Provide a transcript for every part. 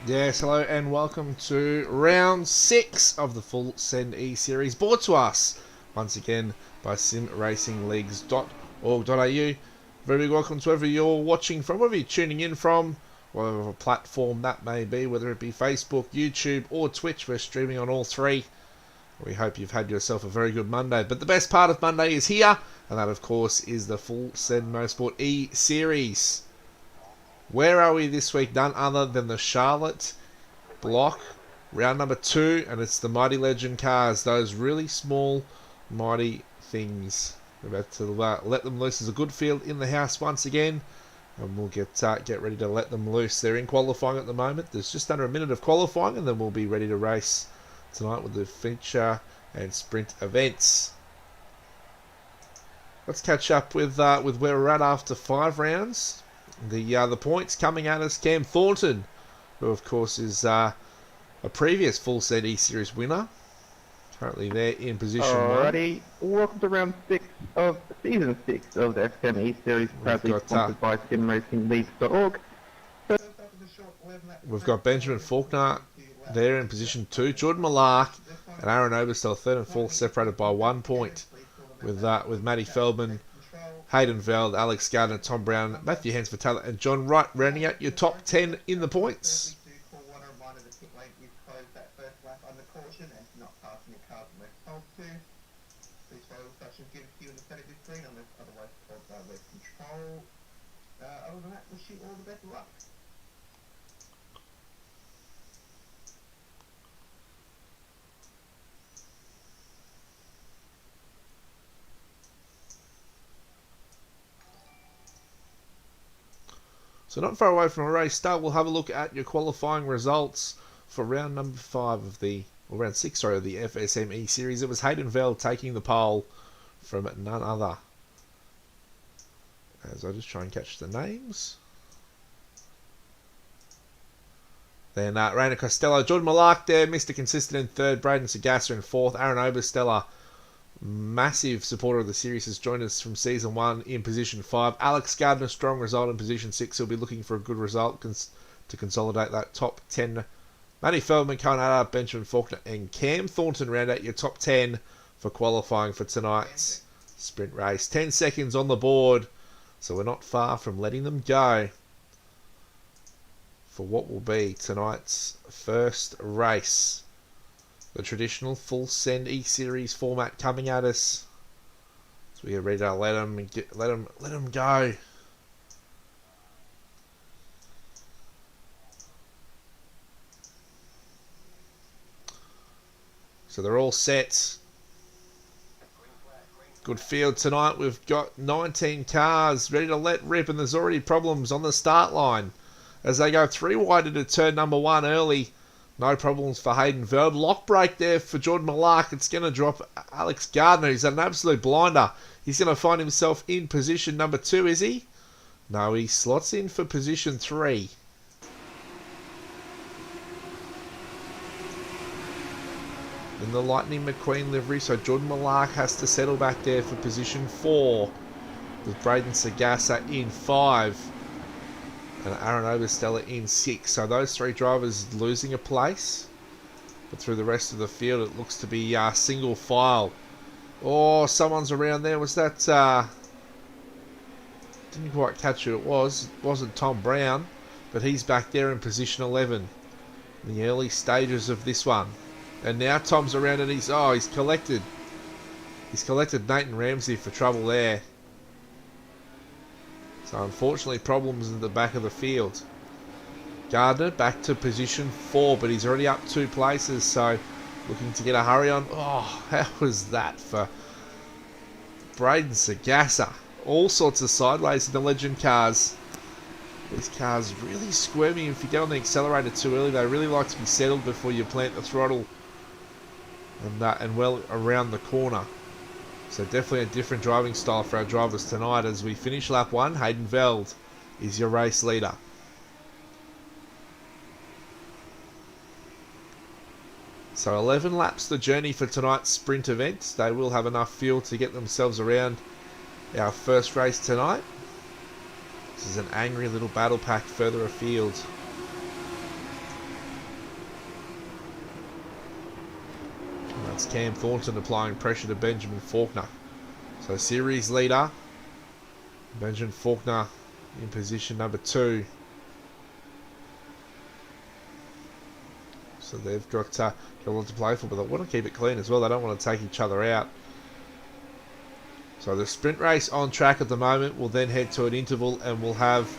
Yes, hello and welcome to round 6 of the FSM Eseries, brought to us once again by SimRacingleagues.org.au. Very big welcome to wherever you're watching from, wherever you're tuning in from, whatever platform that may be, whether it be Facebook, YouTube or Twitch. We're streaming on all three. We hope you've had yourself a very good Monday. But the best part of Monday is here, and that of course is the FSM Motorsport E-Series. Where are we this week? None other than the Chartlotte block, round number 2, and it's the Mighty Legend cars, those really small, mighty things. We're about to let them loose. There's a good field in the house once again, and we'll get ready to let them loose. They're in qualifying at the moment. There's just under a minute of qualifying, and then we'll be ready to race tonight with the feature and sprint events. Let's catch up with where we're at after 5 rounds. The points coming at us, Cam Thornton, who of course is a previous FSM E-Series winner. Currently there in position 1. Alrighty, welcome to round 6 of season 6 of the FSM Eseries, proudly sponsored by SimRacingleagues.org. We've got Benjamin Faulkner there in position 2, Jordan Malark and Aaron Oberstell 3rd and 4th, separated by 1 point, with Matty Feldman, Hayden Veld, Alex Gardner, Tom Brown, Matthew Hansford-Taylor and John Wright rounding out your top 10 in the points. Other than that, wish you all the best of luck. So not far away from a race start, we'll have a look at your qualifying results for round number 5 of round 6, sorry, of the FSM E-Series. It was Hayden Veld taking the pole from none other. As I just try and catch the names. Then Rainer Costello, Jordan Malark there, Mr. Consistent in 3rd, Braden Sagassa in 4th, Aaron Obersteller, massive supporter of the series, has joined us from season 1 in position 5. Alex Gardner, strong result in position 6. He'll be looking for a good result to consolidate that top 10. Matty Feldman, Cohen Adder, Benjamin Faulkner and Cam Thornton round out your top 10 for qualifying for tonight's sprint race. 10 seconds on the board, so we're not far from letting them go for what will be tonight's first race. The traditional FSM E-Series format coming at us. So we get ready to let them go. So they're all set. Good field tonight. We've got 19 cars ready to let rip, and there's already problems on the start line as they go 3 wide into turn number 1 early. No problems for Hayden Veld. Lock break there for Jordan Malark. It's going to drop Alex Gardner. He's an absolute blinder. He's going to find himself in position number 2, is he? No, he slots in for position 3. In the Lightning McQueen livery, so Jordan Malark has to settle back there for position 4, with Braden Sagassa in 5 and Aaron Obersteller in 6. So those 3 drivers losing a place, but through the rest of the field it looks to be single file. Oh, someone's around there. Was that didn't quite catch who it was. It wasn't Tom Brown, but he's back there in position 11 in the early stages of this one. And now Tom's around and he's collected Nathan Ramsey for trouble there. So unfortunately problems in the back of the field. Gardner back to position 4, but he's already up 2 places, so looking to get a hurry on. Oh, how was that for Braden Sagassa? All sorts of sideways in the Legend cars. These cars really squirmy. If you get on the accelerator too early, they really like to be settled before you plant the throttle and well around the corner. So definitely a different driving style for our drivers tonight. As we finish lap 1, Hayden Veld is your race leader. So 11 laps the journey for tonight's sprint event. They will have enough fuel to get themselves around our first race tonight. This is an angry little battle pack further afield. It's Cam Thornton applying pressure to Benjamin Faulkner. So series leader, Benjamin Faulkner in position number 2. So they've got a lot to play for, but they want to keep it clean as well. They don't want to take each other out. So the sprint race on track at the moment. We'll then head to an interval and we'll have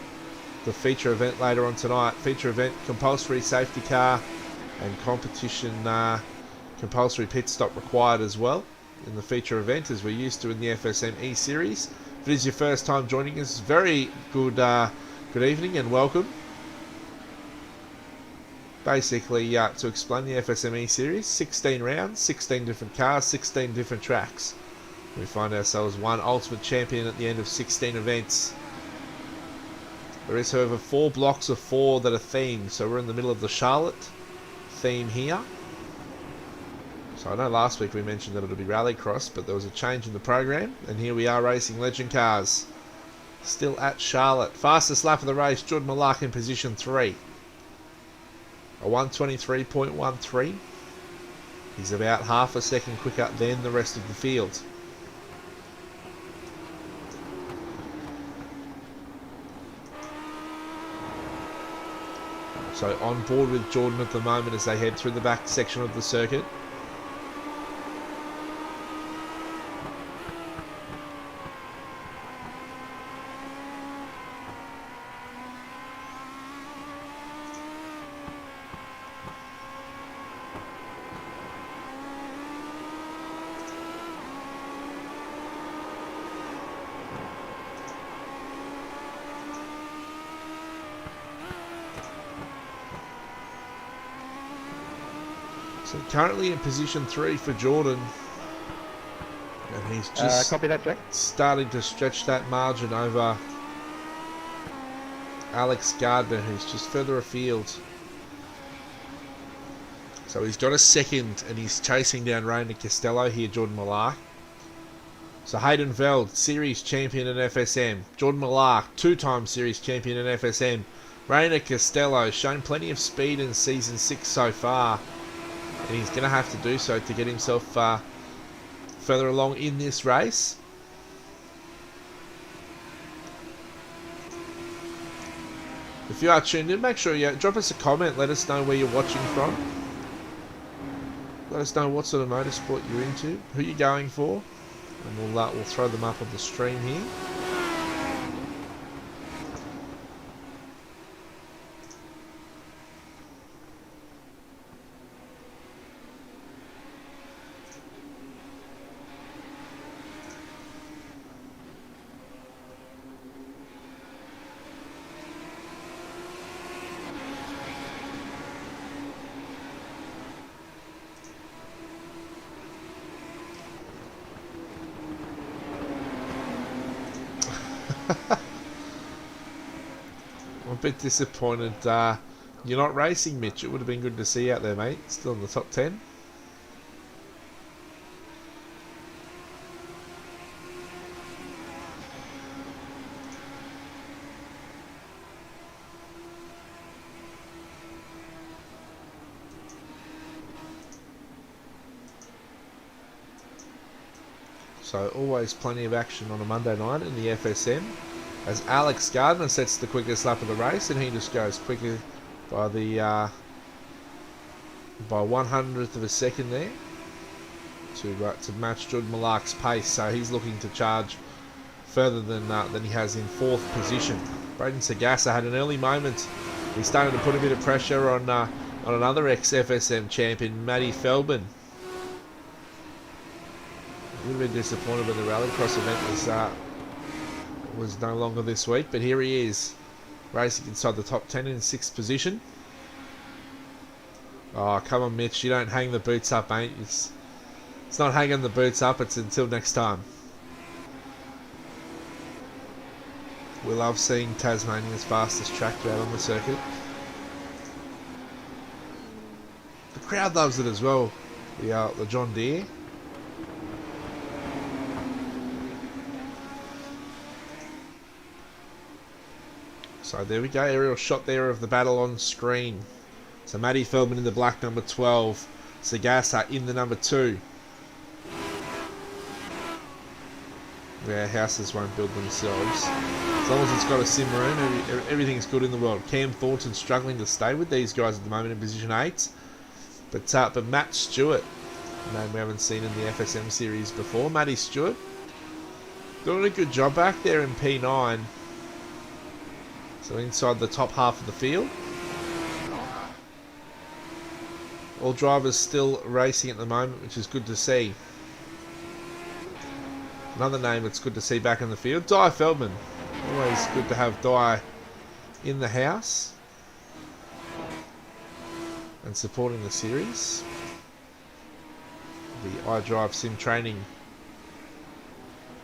the feature event later on tonight. Feature event, compulsory safety car and competition compulsory pit stop required as well in the feature event, as we're used to in the FSM Eseries. If it is your first time joining us, very good good evening and welcome. Basically, to explain the FSM Eseries, 16 rounds, 16 different cars, 16 different tracks. We find ourselves one ultimate champion at the end of 16 events. There is, however, 4 blocks of 4 that are themed, so we're in the middle of the Chartlotte theme here. So I know last week we mentioned that it would be Rallycross, but there was a change in the program, and here we are racing legend cars. Still at Chartlotte. Fastest lap of the race, Jordan Malak in position 3. A 1:23.13. He's about half a second quicker than the rest of the field. So on board with Jordan at the moment as they head through the back section of the circuit. So currently in position 3 for Jordan, and he's just copy that, Jack. starting to stretch that margin over Alex Gardner, who's just further afield. So he's got a second, and he's chasing down Rainer Costello here, Jordan Malak. So Hayden Veld, series champion in FSM. Jordan Malak, 2-time series champion in FSM. Rainer Costello, shown plenty of speed in season 6 so far. And he's going to have to do so to get himself further along in this race. If you are tuned in, make sure you drop us a comment. Let us know where you're watching from. Let us know what sort of motorsport you're into, who you're going for, and we'll throw them up on the stream here. I'm a bit disappointed you're not racing, Mitch. It would have been good to see you out there, mate. Still in the top 10. So always plenty of action on a Monday night in the FSM. As Alex Gardner sets the quickest lap of the race, and he just goes quicker by the by 1/100th of a second there to match Jordan Malak's pace. So he's looking to charge further than he has in 4th position. Braden Sagassa had an early moment. He's starting to put a bit of pressure on another ex-FSM champion, Matty Feldman. Would have been disappointed when the Rallycross event was no longer this week, but here he is, racing inside the top 10 in 6th position. Oh, come on, Mitch, you don't hang the boots up, mate. It's not hanging the boots up, it's until next time. We love seeing Tasmania's fastest track out on the circuit. The crowd loves it as well, the John Deere. So there we go, aerial shot there of the battle on screen. So Matty Feldman in the black number 12, Sagassa in the number 2. Yeah, houses won't build themselves. As long as it's got a sim room, everything's good in the world. Cam Thornton's struggling to stay with these guys at the moment in position 8. But Matt Stewart, a name we haven't seen in the FSM series before. Matty Stewart, doing a good job back there in P9. So inside the top half of the field. All drivers still racing at the moment, which is good to see. Another name that's good to see back in the field, Di Feldman. Always good to have Di in the house and supporting the series. The iDrive Sim Training.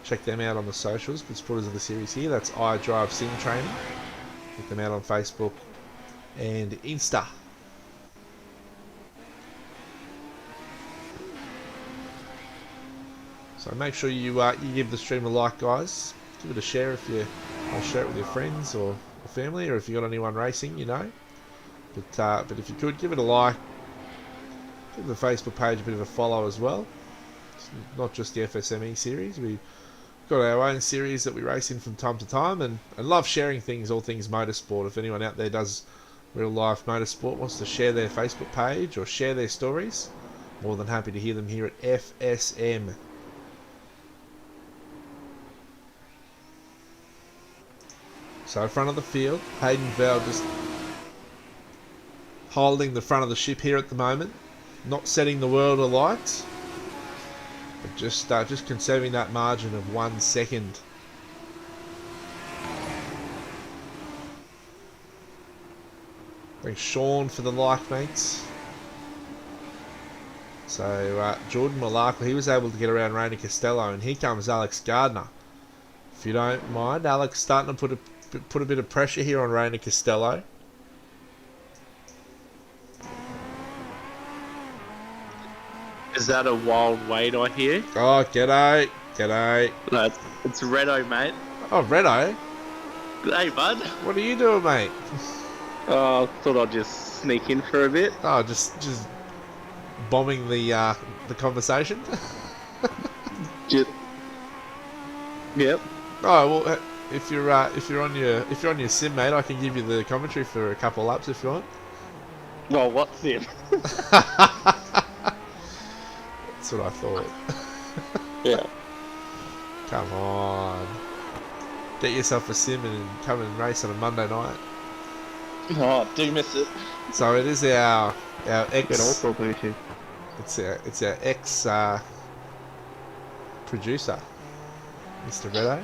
Check them out on the socials. Good supporters of the series here. That's iDrive Sim Training. Check them out on Facebook and Insta. So make sure you give the stream a like, guys. Give it a share if you want to share it with your friends or family, or if you got anyone racing, you know. But if you could, give it a like. Give the Facebook page a bit of a follow as well. It's not just the FSM Eseries. We've got our own series that we race in from time to time, and love sharing things, all things motorsport. If anyone out there does real life motorsport, wants to share their Facebook page or share their stories, more than happy to hear them here at FSM. So front of the field, Hayden Val just holding the front of the ship here at the moment, not setting the world alight, but just conserving that margin of 1 second. Thanks Sean for the like, mates. So Jordan Malakla, he was able to get around Rainer Costello, and here comes Alex Gardner. If you don't mind, Alex starting to put a bit of pressure here on Rainer Costello. Is that a wild Wade I hear? Oh, g'day. G'day. No, it's Redo, mate. Oh, Redo. Hey, bud. What are you doing, mate? Oh, thought I'd just sneak in for a bit. Oh, just bombing the conversation. Yep. Oh well, if you're on your sim, mate, I can give you the commentary for a couple of laps if you want. Well, what's him? That's what I thought. Yeah. Come on, get yourself a sim and come and race on a Monday night. Oh, do miss it. So it is our ex. Get all sorts of issues. It's our ex producer, Mr. Redo.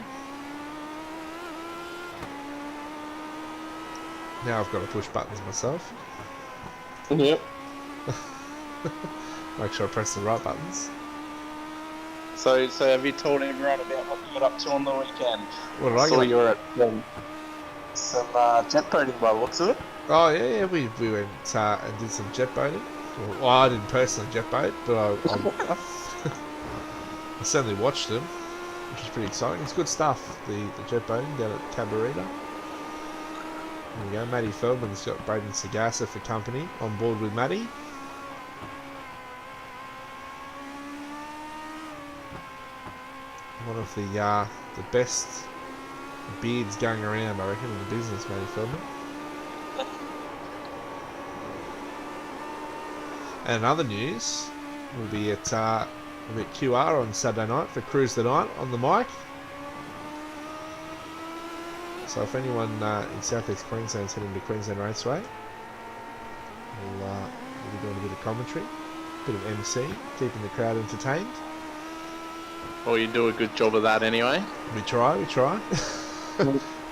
Now I've got to push buttons myself. Yep. Make sure I press the right buttons. So have you told everyone about what you got up to on the weekend? What did I saw get? you were at some jet boating by the looks of it. Oh yeah, we went and did some jet boating. Well, I didn't personally jet boat, but I certainly watched them, which is pretty exciting. It's good stuff, the jet boating down at Cabarita. There we go, Matty Feldman's got Braden Sagasa for company, on board with Matty. One of the best beards going around, I reckon, in the business, Matty Feldman. And in other news, we'll be at QR on Saturday night for Cruise the Night on the mic. So if anyone in Southeast Queensland is heading to Queensland Raceway, we'll be doing a bit of commentary, a bit of MC, keeping the crowd entertained. Well, you do a good job of that anyway. We try.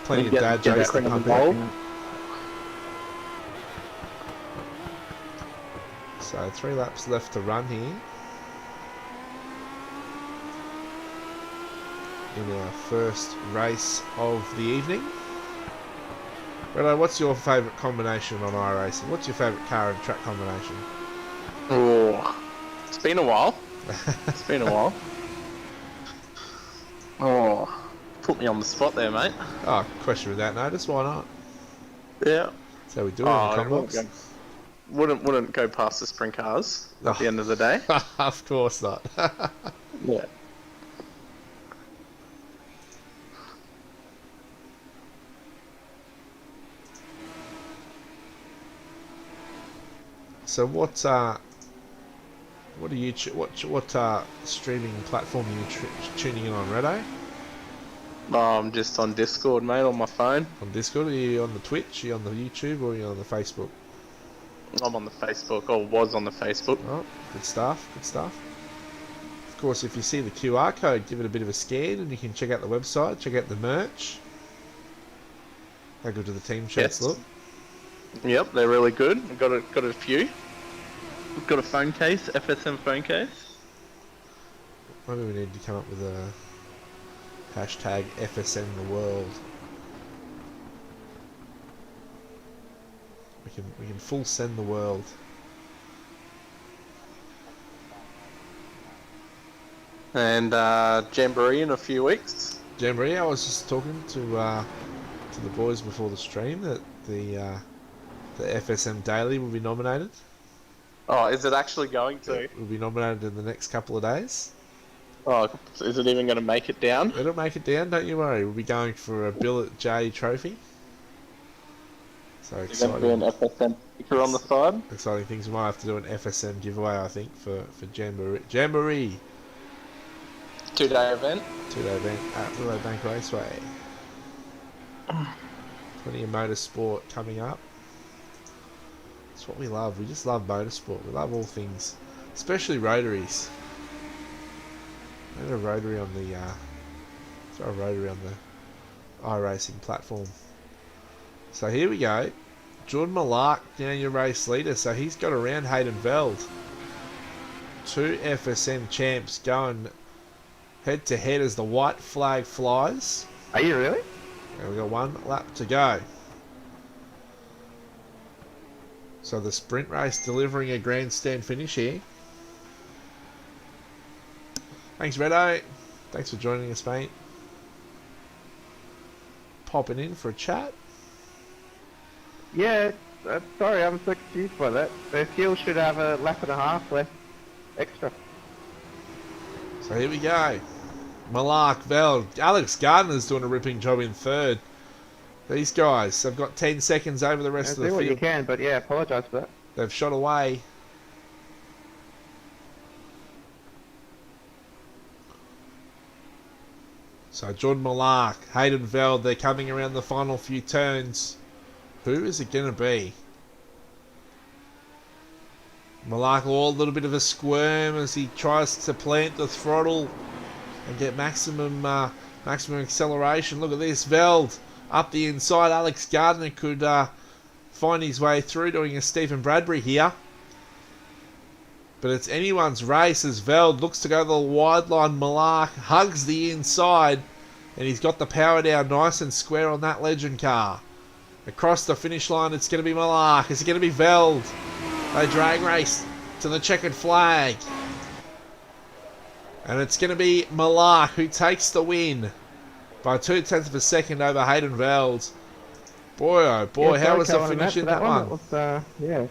Plenty of dad jokes to pump out. So 3 laps left to run here in our first race of the evening. Redo, what's your favourite combination on iRacing? What's your favourite car and track combination? Oh, it's been a while. It's been a while. Oh, put me on the spot there, mate. Oh, question without notice, why not? Yeah. That's how we do it in the wouldn't combox. Wouldn't go past the sprint cars at the end of the day. Of course not. Yeah. So what are you what streaming platform are you tuning in on, Redo? I'm just on Discord, mate, on my phone. On Discord? Are you on the Twitch? Are you on the YouTube? Or are you on the Facebook? I'm on the Facebook, or was on the Facebook. Oh, good stuff. Good stuff. Of course, if you see the QR code, give it a bit of a scan, and you can check out the website, check out the merch. How good do the team shirts look? Yep, they're really good. I've got a few. We've got a phone case, FSM phone case. Maybe we need to come up with a hashtag FSM the world. We can full send the world. And Jamboree in a few weeks. Jamboree, I was just talking to the boys before the stream that the FSM Daily will be nominated. Oh, is it actually going to? It will be nominated in the next couple of days. Oh, is it even going to make it down? It'll make it down, don't you worry. We'll be going for a Billet J trophy. So exciting. There's going to be an FSM sticker on the side. Exciting things. We might have to do an FSM giveaway, I think, for Jamboree. 2-day event. 2-day event at Willow Bank Raceway. Plenty of motorsport coming up. It's what we love. We just love motorsport. We love all things, especially rotaries. I had a rotary on the iRacing platform. So here we go. Jordan Malak, now your race leader. So he's got around Hayden Veld. 2 FSM champs going head to head as the white flag flies. Are you really? And we've got 1 lap to go. So the sprint race delivering a grandstand finish here. Thanks, Redo. Thanks for joining us, mate. Popping in for a chat. Yeah, sorry, I'm so confused by that. The field should have a lap and a half left extra. So here we go. Malak, Veld, Alex Gardner's doing a ripping job in third. These guys have got 10 seconds over the rest of the Do field. what you can, but yeah, apologise for that. They've shot away. So Jordan Malak, Hayden Veld, they're coming around the final few turns. Who is it going to be? Malak, a little bit of a squirm as he tries to plant the throttle and get maximum acceleration. Look at this, Veld up the inside. Alex Gardner could find his way through, doing a Stephen Bradbury here. But it's anyone's race as Veld looks to go to the wide line. Malak hugs the inside, and he's got the power down nice and square on that Legend car. Across the finish line, it's going to be Malak. Is it going to be Veld? They drag race to the checkered flag. And it's going to be Malak who takes the win by 0.2 of a second over Hayden Veld. Boy, oh boy, Yeah, how was the Colin, finish in that That one? was, yeah,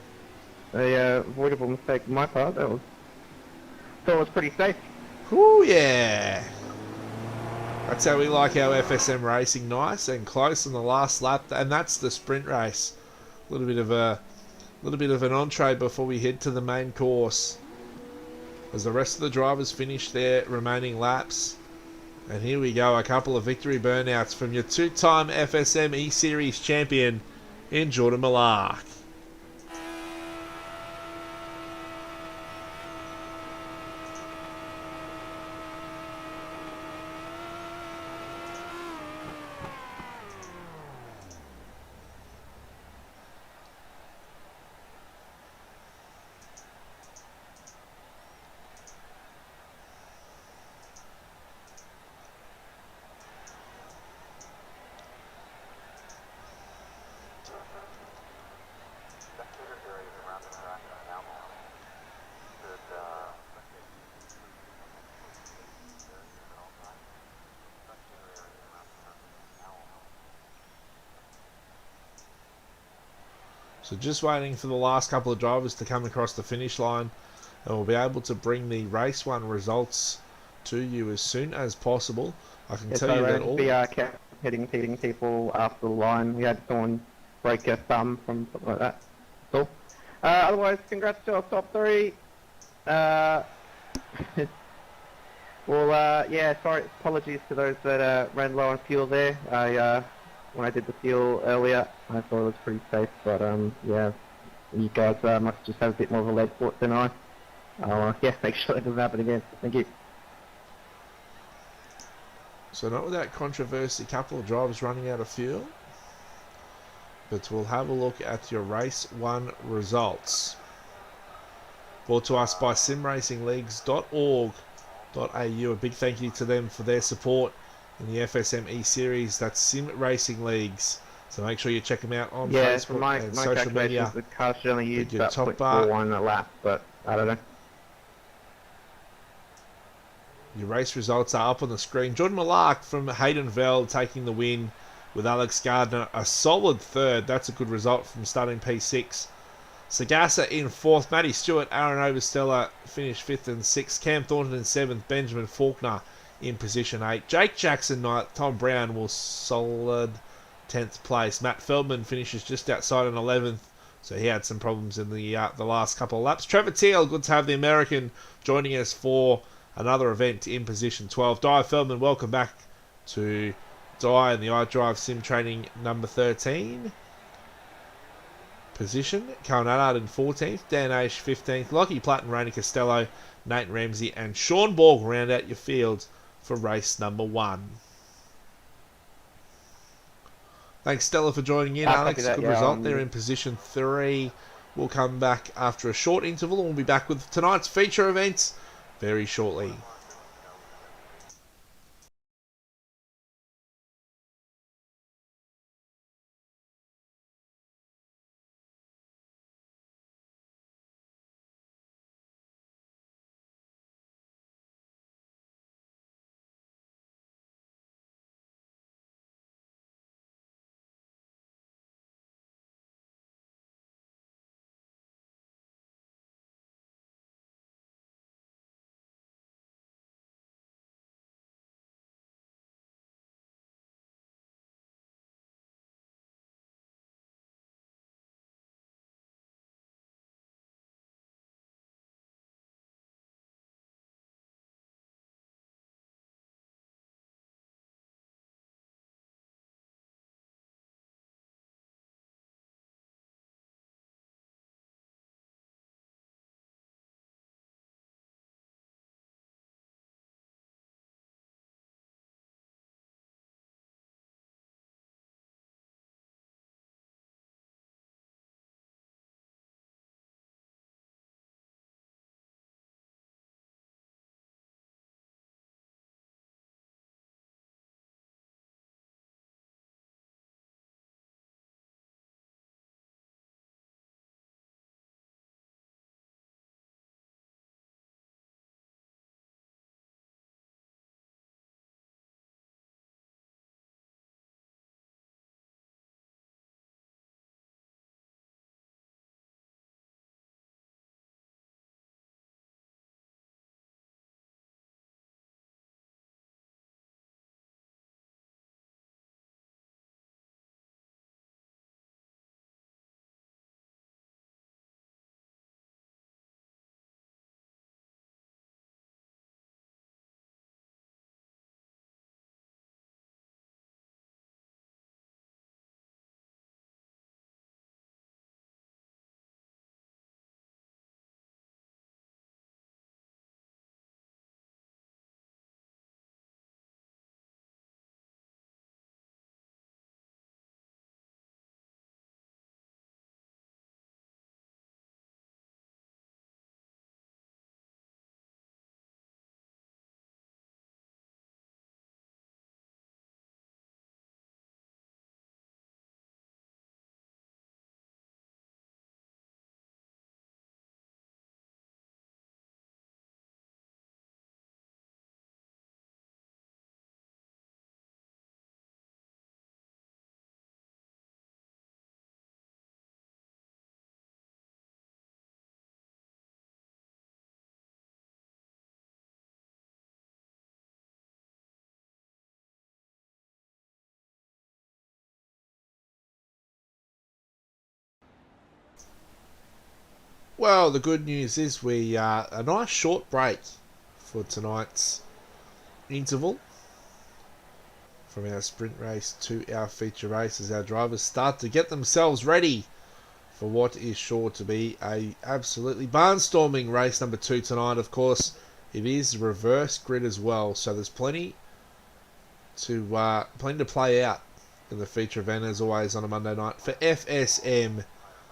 a avoidable mistake on my part. Thought it was pretty safe. Ooh, yeah. That's how we like our FSM racing, nice and close on the last lap, and that's the sprint race. A little bit of an entree before we head to the main course, as the rest of the drivers finish their remaining laps. And here we go, a couple of victory burnouts from your 2-time FSM E-Series champion in Jordan Malak. So just waiting for the last couple of drivers to come across the finish line, and we'll be able to bring the race 1 results to you as soon as possible. I can tell you that all... VR kept hitting people after the line. We had someone break a thumb from something like that. So, Otherwise, congrats to our top three. Uh, yeah, sorry, apologies to those that ran low on fuel there. When I did the fuel earlier, I thought it was pretty safe, but yeah, you guys must just have a bit more of a leg for it than I. Yeah, make sure that doesn't happen again. Thank you. So not without controversy, a couple of drivers running out of fuel. But we'll have a look at your race 1 results. Brought to us by SimRacingleagues.org.au. A big thank you to them for their support in the FSM Eseries. That's Sim Racing Leagues. So make sure you check them out on Yeah, Facebook from my and social calculations, media. the car should only use Your about top 0.41 a lap, but I don't know. Your race results are up on the screen. Jordan Malark from Haydenveld taking the win with Alex Gardner. A solid third. That's a good result from starting P6. Sagasa in 4th. Matty Stewart, Aaron Oversteller finished 5th and 6th. Cam Thornton in 7th. Benjamin Faulkner in position 8. Jake Jackson 9th. Tom Brown will solid 10th place. Matt Feldman finishes just outside in 11th. So he had some problems in the last couple of laps. Trevor Teal, good to have the American joining us for another event in position 12. Dyer Feldman, welcome back to Dyer in the iDrive Sim Training number 13 position. Colin Allard in 14th, Dan Aish 15th, Lockie Platt and Rainy Costello, Nate Ramsey and Sean Borg round out your field for race number 1. Thanks Stella for joining in, Alex. That, good yeah, result there in position 3. We'll come back after a short interval and we'll be back with tonight's feature events very shortly. Well, the good news is we a nice short break for tonight's interval from our sprint race to our feature race as our drivers start to get themselves ready for what is sure to be a absolutely barnstorming race number 2 tonight. Of course, it is reverse grid as well, so there's plenty to play out in the feature event as always on a Monday night for FSM.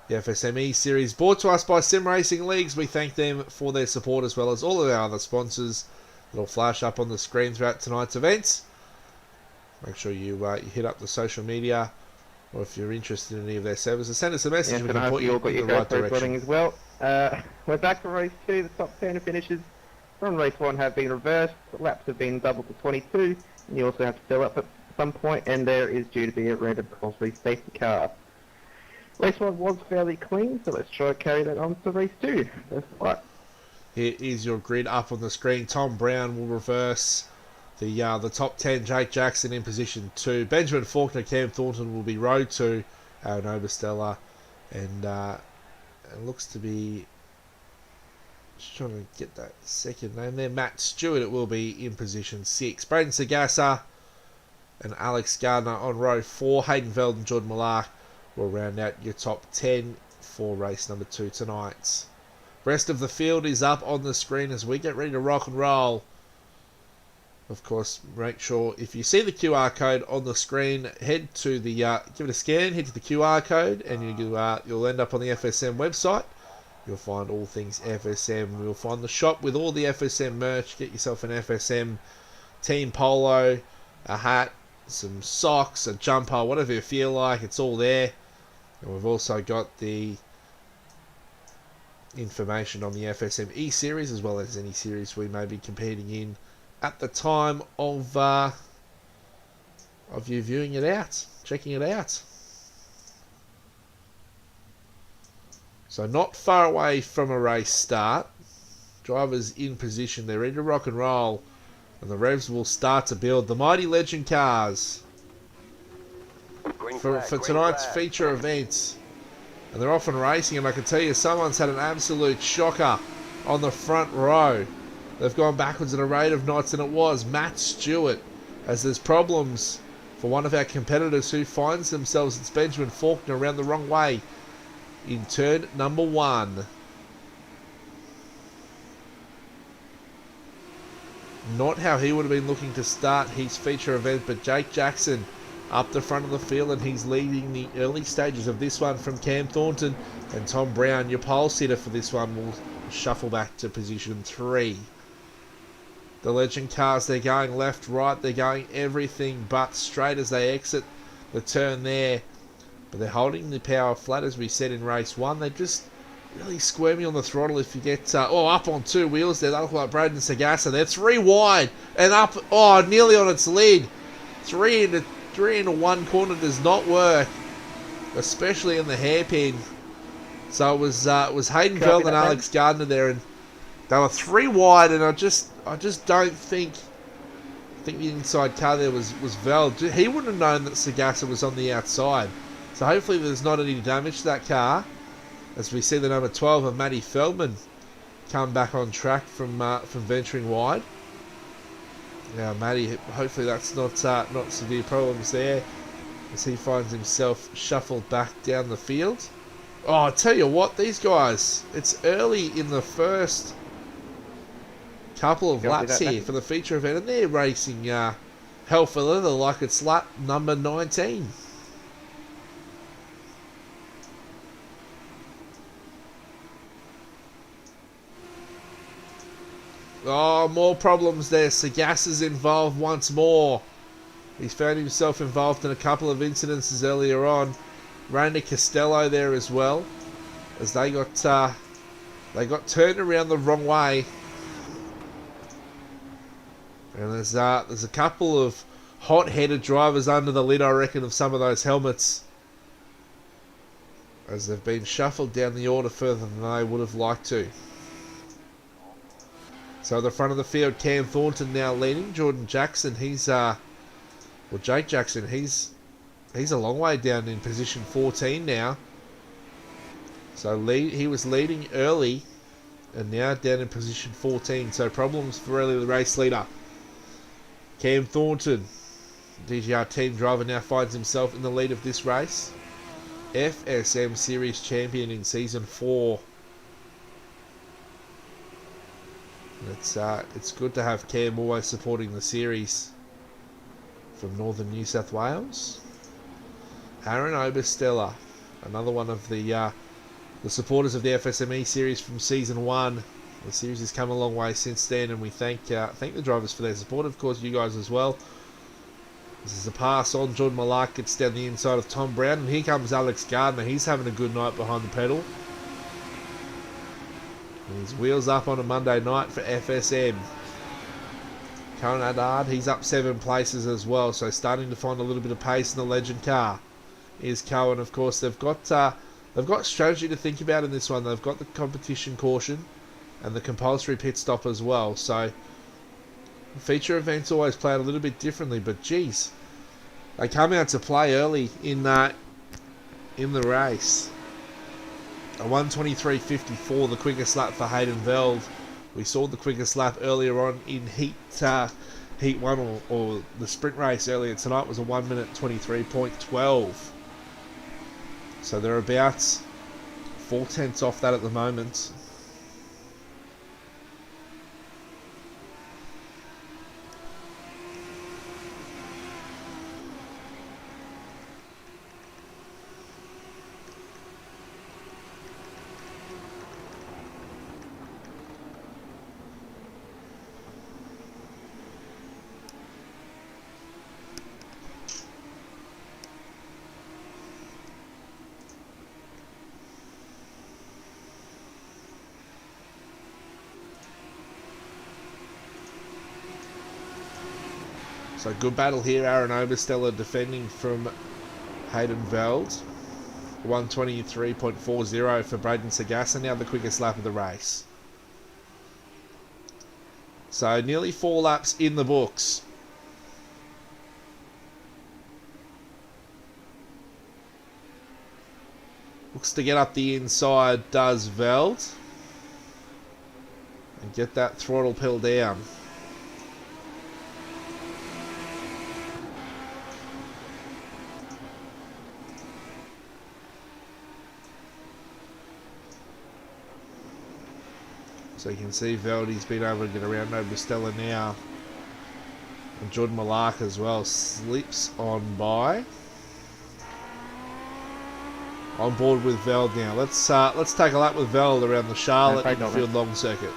The FSM Eseries, brought to us by SimRacingleagues. We thank them for their support as well as all of our other sponsors that'll flash up on the screen throughout tonight's events. Make sure you hit up the social media, or if you're interested in any of their services, send us a message. Yes, We and I can hope put you you all got in your the right GoPros direction. running as well. We're back for race 2. The top 10 finishes from race 1 have been reversed. The laps have been doubled to 22. And you also have to fill up at some point, and there is due to be a random cross-race safety car. Race 1 was fairly clean, so let's try to carry that on to race 2. That's right. Here is your grid up on the screen. Tom Brown will reverse the top 10. Jake Jackson in position 2. Benjamin Faulkner, Cam Thornton will be row 2. Aaron Obersteller, and it looks to be, just trying to get that second name there, Matt Stewart, it will be in position 6. Braden Sagassa and Alex Gardner on row 4. Hayden Veld and Jordan Millark will round out your top 10 for race number 2 tonight. Rest of the field is up on the screen as we get ready to rock and roll. Of course, make sure if you see the QR code on the screen, head to the give it a scan, head to the QR code, and you'll end up on the FSM website. You'll find all things FSM. You'll find the shop with all the FSM merch. Get yourself an FSM team polo, a hat, some socks, a jumper, whatever you feel like. It's all there. And we've also got the information on the FSM E-Series as well as any series we may be competing in at the time of you viewing it out, checking it out. So not far away from a race start. Drivers in position, they're ready to rock and roll, and the revs will start to build. The Mighty Legend cars for tonight's feature event. And they're off and racing, and I can tell you someone's had an absolute shocker on the front row. They've gone backwards at a rate of knots, and it was Matt Stewart, as there's problems for one of our competitors who finds themselves, it's Benjamin Faulkner, around the wrong way in turn number 1. Not how he would have been looking to start his feature event, but Jake Jackson up the front of the field, and he's leading the early stages of this one from Cam Thornton, and Tom Brown, your pole sitter for this one, will shuffle back to position 3. The Legend cars, they're going left, right, they're going everything but straight as they exit the turn there. But they're holding the power flat, as we said in race 1. They're just really squirmy on the throttle if you get up on 2 wheels there. They look like Braden Sagassa. They're 3 wide and up, nearly on its lid. 3 into 1 corner does not work, especially in the hairpin. So it was Hayden Veld and Alex Gardner there, and they were 3 wide, and I just don't think the inside car there was Veld. He wouldn't have known that Sagassa was on the outside. So hopefully there's not any damage to that car, as we see the number 12 of Matty Feldman come back on track from venturing wide. Now Matty, hopefully that's not severe problems there, as he finds himself shuffled back down the field. Oh, I tell you what, these guys, it's early in the first couple of laps here for the feature event, and they're racing hell for leather like it's lap number 19. Oh, more problems there. Sagassa's involved once more. He's found himself involved in a couple of incidences earlier on. Randy Costello there as well, as they got turned around the wrong way. And there's a couple of hot-headed drivers under the lid, I reckon, of some of those helmets, as they've been shuffled down the order further than they would have liked to. So the front of the field, Cam Thornton now leading. Jordan Jackson, Jake Jackson, he's a long way down in position 14 now. So he was leading early and now down in position 14. So problems for early the race leader. Cam Thornton, DGR team driver, now finds himself in the lead of this race. FSM Series champion in Season 4. It's good to have Cam always supporting the series from northern New South Wales. Aaron Obersteller, another one of the supporters of the FSM Eseries from Season 1. The series has come a long way since then, and we thank the drivers for their support. Of course, you guys as well. This is a pass on. Jordan Malak gets down the inside of Tom Brown, and here comes Alex Gardner. He's having a good night behind the pedal. And his wheels up on a Monday night for FSM. Cohen Haddad, he's up 7 places as well, so starting to find a little bit of pace in the Legend car. Here's Cohen, of course. They've got strategy to think about in this one. They've got the competition caution and the compulsory pit stop as well. So feature events always play out a little bit differently, but geez, they come out to play early in the race. A 1:23.54, the quickest lap for Hayden Veld. We saw the quickest lap earlier on in Heat 1 or the sprint race earlier tonight was a 1 minute 23.12. So they're about 4/10 off that at the moment. So good battle here. Aaron Obersteller defending from Hayden Veld. 1:23.40 for Braden Sagassa. Now the quickest lap of the race. So nearly 4 laps in the books. Looks to get up the inside, does Veld. And get that throttle pedal down. So you can see Veldy's been able to get around Obersteller now. And Jordan Malak as well slips on by. On board with Veld now. Let's take a lap with Veld around the Charlotte infield long circuit.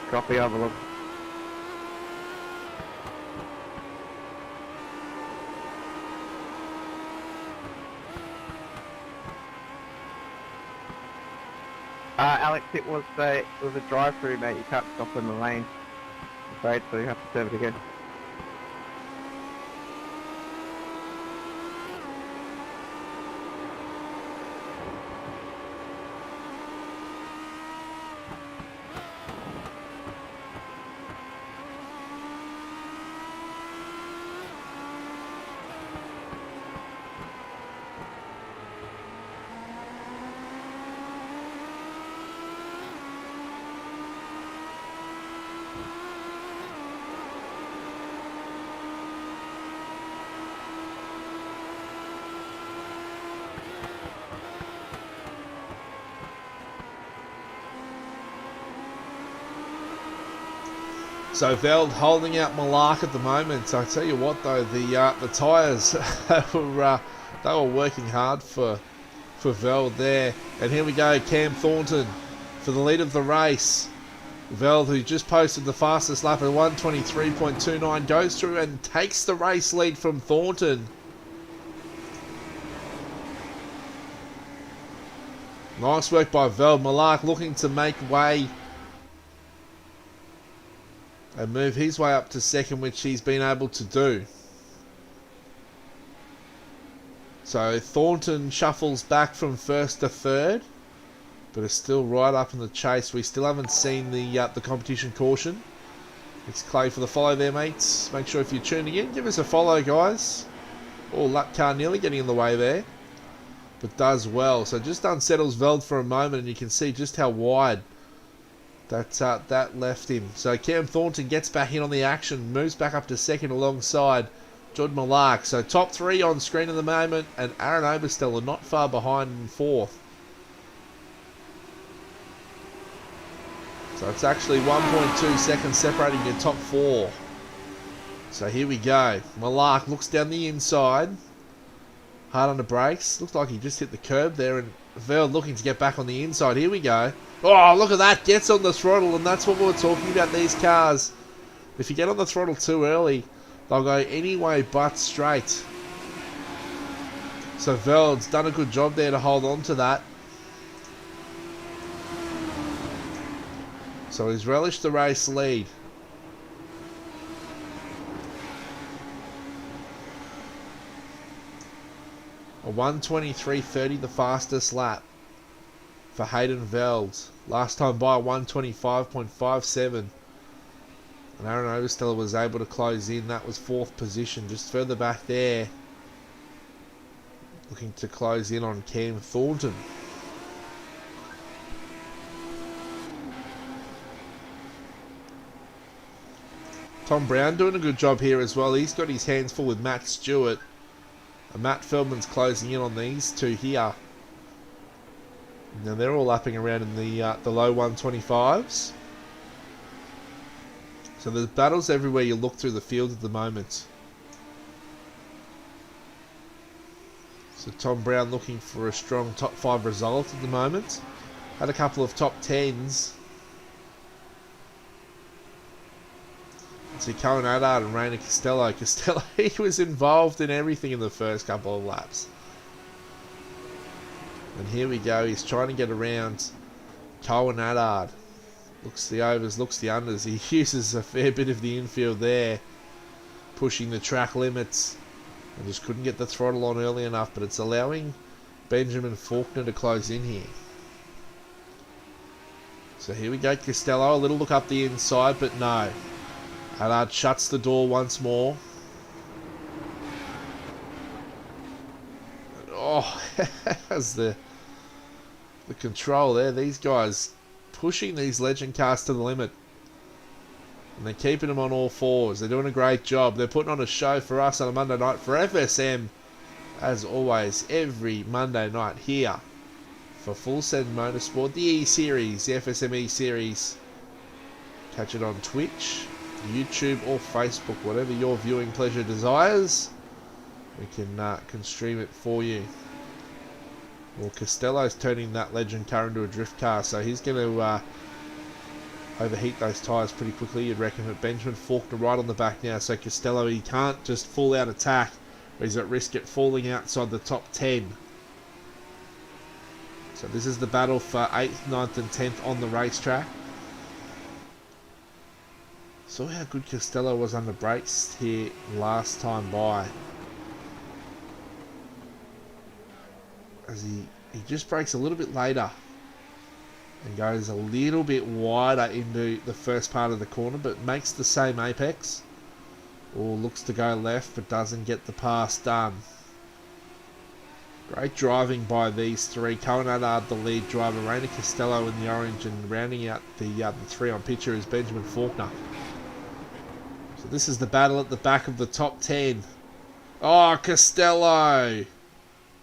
Copy, overlook. Alex, it was a drive-through, mate. You can't stop in the lane. I'm afraid, so you have to serve it again. So Veld holding out Malak at the moment. I tell you what though, the tyres they were working hard for Veld there. And here we go, Cam Thornton for the lead of the race. Veld, who just posted the fastest lap at 1:23.29, goes through and takes the race lead from Thornton. Nice work by Veld. Malark looking to make way and move his way up to second, which he's been able to do. So Thornton shuffles back from first to third, but is still right up in the chase. We still haven't seen the competition caution. It's Clay for the follow there, mates. Make sure if you're tuning in, give us a follow, guys. Oh, lap car nearly getting in the way there, but does well. So just unsettles Veld for a moment, and you can see just how wide that left him. So Cam Thornton gets back in on the action, moves back up to second alongside Jordan Malark. So top three on screen at the moment, and Aaron Obersteller not far behind in fourth. So it's actually 1.2 seconds separating your top four. So here we go. Malark looks down the inside. Hard on the brakes. Looks like he just hit the curb there, and Veld looking to get back on the inside. Here we go. Oh, look at that. Gets on the throttle, and that's what we were talking about, these cars. If you get on the throttle too early, they'll go any way but straight. So Veld's done a good job there to hold on to that. So he's relished the race lead. A 1:23.30, the fastest lap for Hayden Veld. Last time by 1:25.57. And Aaron Obersteller was able to close in. That was fourth position, just further back there. Looking to close in on Cam Thornton. Tom Brown doing a good job here as well. He's got his hands full with Matt Stewart. And Matt Feldman's closing in on these two here. Now they're all lapping around in the low 125s. So there's battles everywhere you look through the field at the moment. So Tom Brown looking for a strong top 5 result at the moment. Had a couple of top 10s. See Cohen Adard and Rainer Costello. Costello, he was involved in everything in the first couple of laps. And here we go. He's trying to get around Cohen Adard. Looks the overs, looks the unders. He uses a fair bit of the infield there, pushing the track limits. And just couldn't get the throttle on early enough, but it's allowing Benjamin Faulkner to close in here. So here we go, Costello. A little look up the inside, but no. Adard shuts the door once more. Oh, has the control there. These guys pushing these legend cars to the limit. And they're keeping them on all fours. They're doing a great job. They're putting on a show for us on a Monday night for FSM. As always, every Monday night here for Full Send Motorsport. The E-Series, the FSM E-Series. Catch it on Twitch, YouTube or Facebook, whatever your viewing pleasure desires. We can stream it for you. Well, Costello's turning that legend car into a drift car, so he's going to overheat those tyres pretty quickly, you'd reckon. But Benjamin Faulkner right on the back now, so Costello, he can't just full out attack, or he's at risk at falling outside the top 10. So this is the battle for 8th, 9th and 10th on the racetrack. Saw how good Costello was under brakes here last time by. As he just brakes a little bit later and goes a little bit wider into the first part of the corner, but makes the same apex. Or looks to go left, but doesn't get the pass done. Great driving by these three. Cohen Adard, the lead driver. Rainer Costello in the orange, and rounding out the three on picture is Benjamin Faulkner. So this is the battle at the back of the top 10. Oh, Costello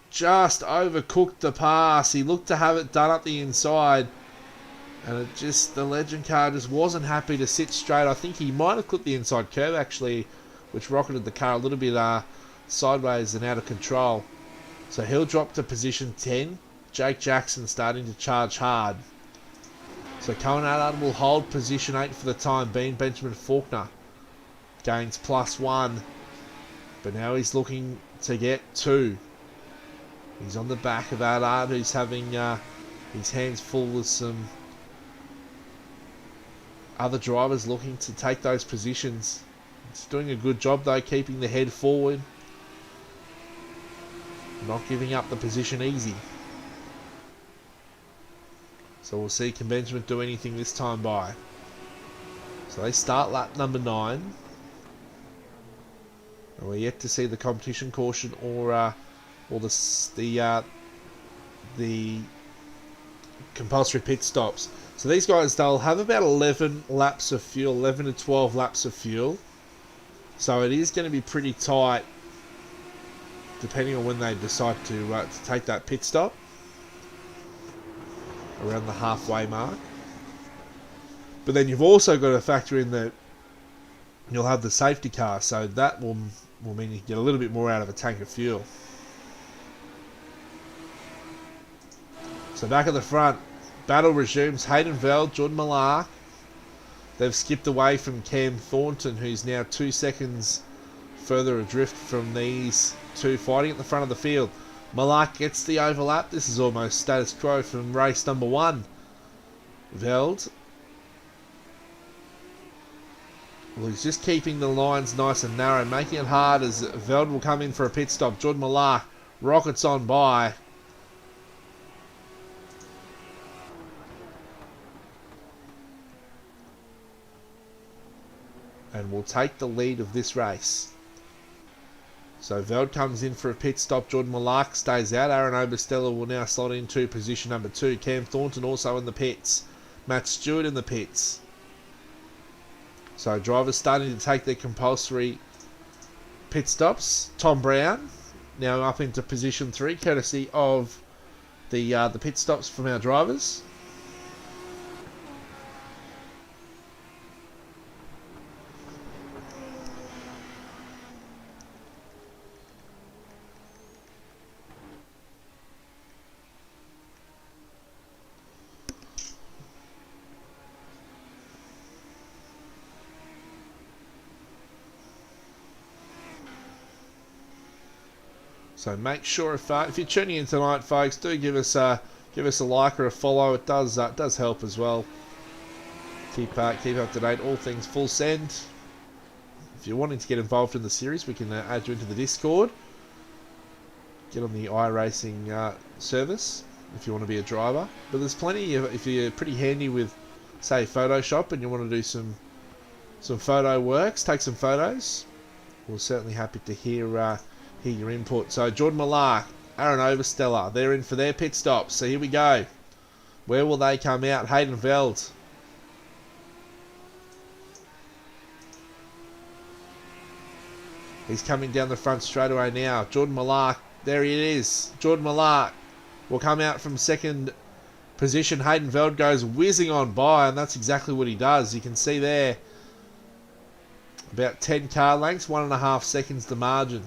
just overcooked the pass. He looked to have it done up the inside, and the legend car just wasn't happy to sit straight. I think he might have clipped the inside curb actually, which rocketed the car a little bit sideways and out of control. So he'll drop to position 10. Jake Jackson starting to charge hard. So Cohen Allard will hold position 8 for the time being. Benjamin Faulkner gains +1. But now he's looking to get 2. He's on the back of Allard, who's having his hands full with some other drivers looking to take those positions. He's doing a good job though, keeping the head forward. Not giving up the position easy. So we'll see, can Benjamin do anything this time by? So they start lap number 9. And we're yet to see the competition caution or the compulsory pit stops. So these guys, they'll have about 11 laps of fuel, 11 to 12 laps of fuel. So it is going to be pretty tight, depending on when they decide to take that pit stop. Around the halfway mark. But then you've also got to factor in that you'll have the safety car, so that will mean you get a little bit more out of a tank of fuel. So back at the front, battle resumes. Hayden Veld, Jordan Millar. They've skipped away from Cam Thornton, who's now 2 seconds further adrift from these two fighting at the front of the field. Millar gets the overlap. This is almost status quo from race number 1. Veld. Well, he's just keeping the lines nice and narrow, making it hard as Veld will come in for a pit stop. Jordan Millar rockets on by. And will take the lead of this race. So Veld comes in for a pit stop. Jordan Millar stays out. Aaron Obersteller will now slot into position number 2. Cam Thornton also in the pits. Matt Stewart in the pits. So drivers starting to take their compulsory pit stops. Tom Brown now up into position 3, courtesy of the pit stops from our drivers. So make sure if you're tuning in tonight, folks, do give us a like or a follow. It does help as well. Keep up to date. All things full send. If you're wanting to get involved in the series, we can add you into the Discord. Get on the iRacing service if you want to be a driver. But there's plenty if you're pretty handy with, say, Photoshop and you want to do some photo works, take some photos. We're certainly happy to hear your input. So Jordan Millar, Aaron Obersteller, they're in for their pit stops. So here we go. Where will they come out? Hayden Veld. He's coming down the front straight away now. Jordan Millar, there he is. Jordan Millar will come out from second position. Hayden Veld goes whizzing on by, and that's exactly what he does. You can see there, about 10 car lengths, 1.5 seconds the margin.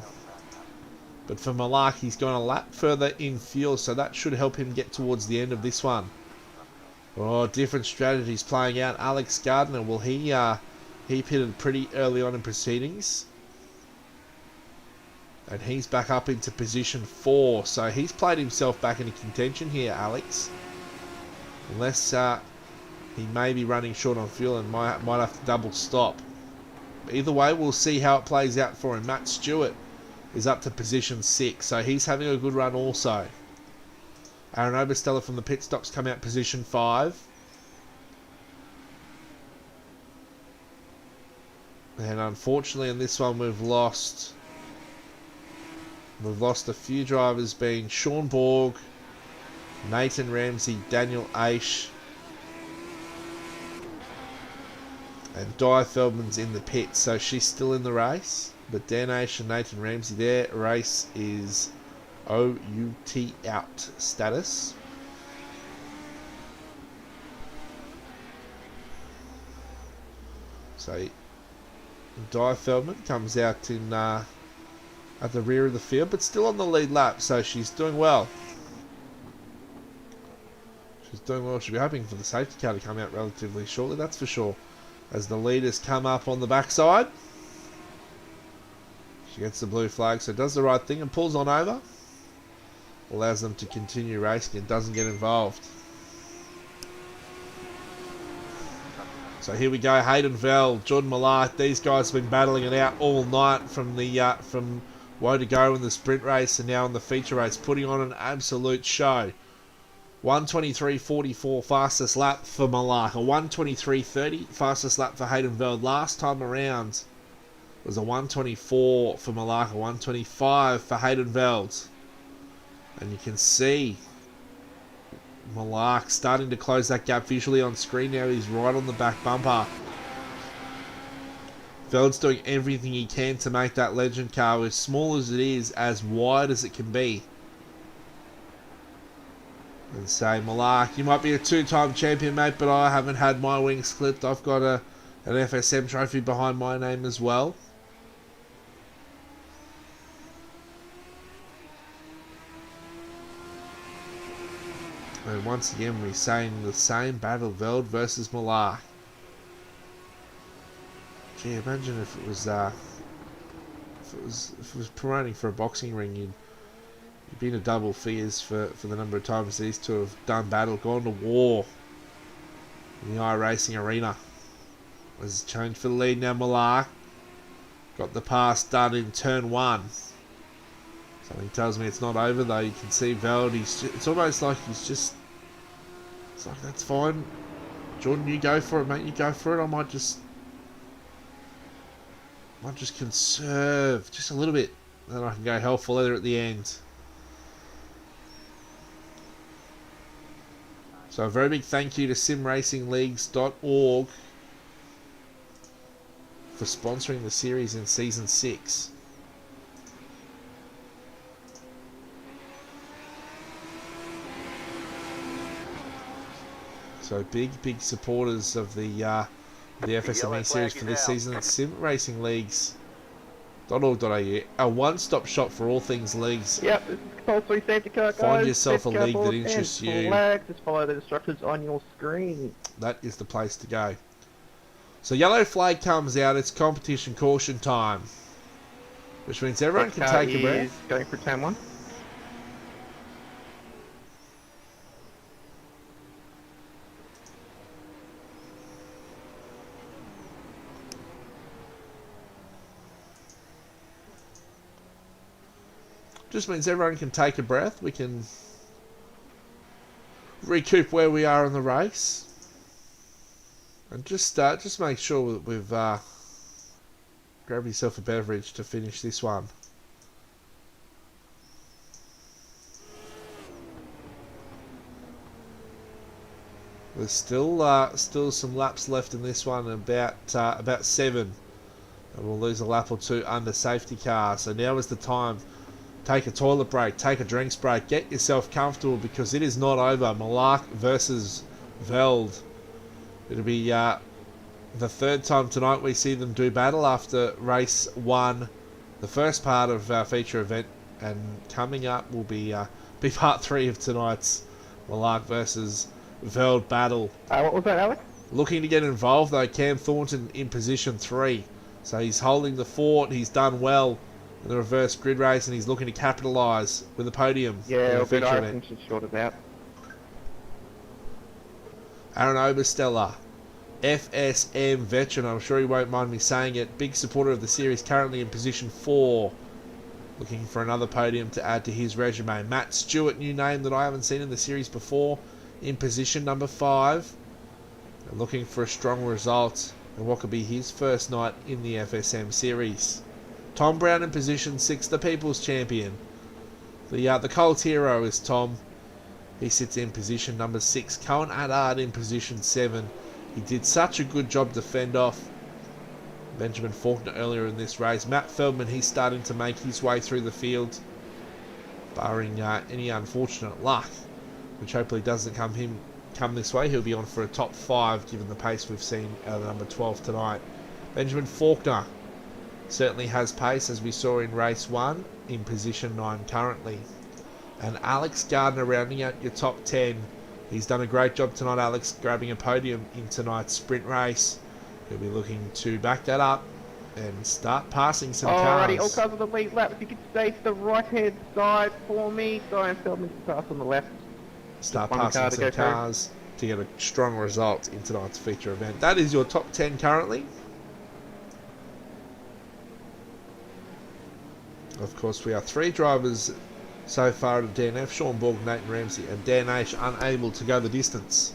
But for Millar, he's gone a lap further in fuel, so that should help him get towards the end of this one. Oh, different strategies playing out. Alex Gardner, well, he pitted pretty early on in proceedings. And he's back up into position 4, so he's played himself back into contention here, Alex. Unless he may be running short on fuel and might have to double stop. Either way, we'll see how it plays out for him. Matt Stewart is up to position 6, so he's having a good run also. Aaron Obersteller from the pit stops come out position 5. And unfortunately in this one we've lost a few drivers, being Sean Borg, Nathan Ramsey, Daniel Aish, and Di Feldman's in the pit, so she's still in the race. But Dan Aish and Nathan Ramsey, their race is OUT out status. So Di Feldman comes out in at the rear of the field, but still on the lead lap, so she's doing well. She's doing well. She'll be hoping for the safety car to come out relatively shortly, that's for sure. As the leaders come up on the backside. She gets the blue flag, so does the right thing and pulls on over. Allows them to continue racing and doesn't get involved. So here we go, Hayden Veld, Jordan Malak. These guys have been battling it out all night from the from woe to go in the sprint race and now in the feature race, putting on an absolute show. 1:23.44 fastest lap for Malak. A 1:23.30 fastest lap for Hayden Veld. Last time around was a 1:24 for Malak, a 1:25 for Hayden Veld. And you can see Malak starting to close that gap visually on screen now. He's right on the back bumper. Veld's doing everything he can to make that legend car, as small as it is, as wide as it can be. And say, Malak, you might be a two-time champion, mate, but I haven't had my wings clipped. I've got an FSM trophy behind my name as well. And once again, we're saying the same battle, Veld versus Malak. Gee, imagine if it was promoting for a boxing ring, you'd be in a double figures for the number of times these two have done battle, gone to war in the iRacing arena. Has changed for the lead now, Malak. Got the pass done in turn 1. Something tells me it's not over though. You can see Veld, it's almost like it's like, that's fine. Jordan, you go for it, mate, you go for it. I might just conserve just a little bit. Then I can go hell for leather at the end. So a very big thank you to SimRacingleagues.org for sponsoring the series in Season 6. So big supporters of the FSM Eseries for this season at SimRacingleagues.org.au. A one-stop shop for all things leagues. Yep, this is compulsory safety car, guys. Find yourself a Safety car league that board interests and you. flags. Just follow the instructions on your screen. That is the place to go. So yellow flag comes out. It's competition caution time, which means everyone can take a breath. Going for turn 1. Just means everyone can take a breath. We can recoup where we are in the race, and just make sure that we've grabbed yourself a beverage to finish this one. There's still some laps left in this one, about 7, and we'll lose a lap or 2 under safety car. So now is the time. Take a toilet break, take a drinks break, get yourself comfortable because it is not over. Malak versus Veld. It'll be the 3rd time tonight we see them do battle after race 1, the first part of our feature event, and coming up will be part 3 of tonight's Malak versus Veld battle. What was that, Alex? Looking to get involved though, Cam Thornton in position 3. So he's holding the fort, he's done well in the reverse grid race, and he's looking to capitalise with a podium. Yeah, in a bit feature I event. think she's short about. Aaron Obersteller, FSM veteran, I'm sure he won't mind me saying it, big supporter of the series, currently in position 4, looking for another podium to add to his resume. Matt Stewart, new name that I haven't seen in the series before, in position number 5, and looking for a strong result in what could be his first night in the FSM series. Tom Brown in position 6, the People's Champion. The Colts hero is Tom. He sits in position number 6. Cohen Adard in position 7. He did such a good job to fend off Benjamin Faulkner earlier in this race. Matt Feldman, he's starting to make his way through the field, barring any unfortunate luck, which hopefully doesn't come this way. He'll be on for a top 5 given the pace we've seen out of number 12 tonight. Benjamin Faulkner certainly has pace, as we saw in race 1, in position 9 currently. And Alex Gardner rounding out your top 10 He's done a great job tonight, Alex, grabbing a podium in tonight's sprint race. He'll be looking to back that up and start passing some Alrighty, all cars. cars on the lead lap. If you could stay to the right-hand side for me. Sorry, Feldman to pass on the left. Start Just one passing car to some go through. cars to get a strong result in tonight's feature event. That is your top 10 currently. Of course, we are 3 drivers so far at DNF. Sean Borg, Nathan Ramsey and Dan H unable to go the distance.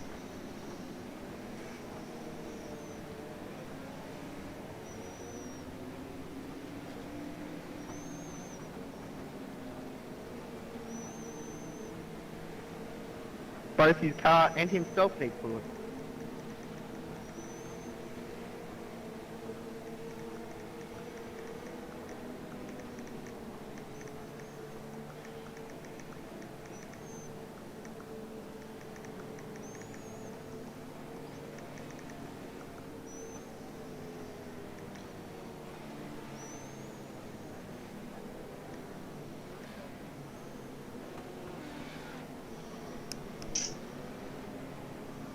Both his car and himself need fluid.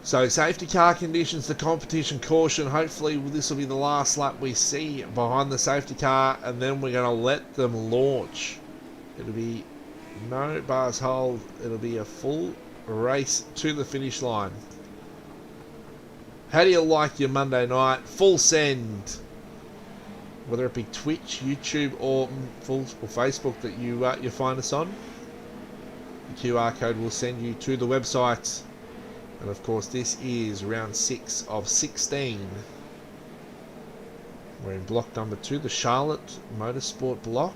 So safety car conditions, the competition caution. Hopefully this will be the last lap we see behind the safety car, and then we're going to let them launch. It'll be no bars hold. It'll be a full race to the finish line. How do you like your Monday night? Full send. Whether it be Twitch, YouTube, or Facebook that you find us on. The QR code will send you to the website. And of course, this is round 6 of 16. We're in block number 2, the Charlotte Motorsport block.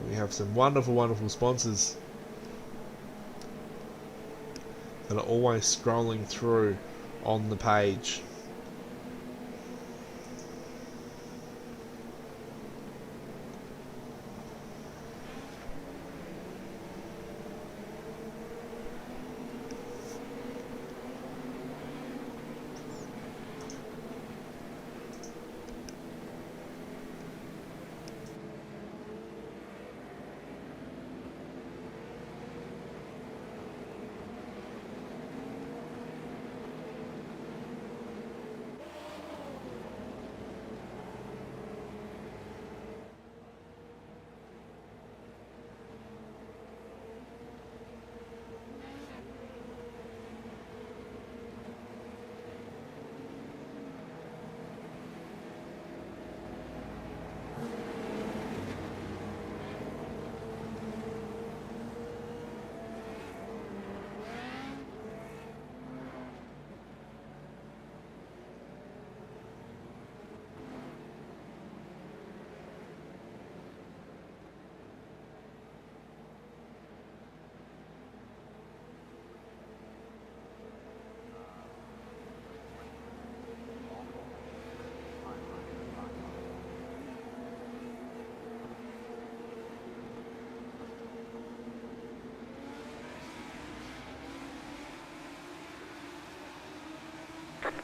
We have some wonderful, wonderful sponsors that are always scrolling through on the page.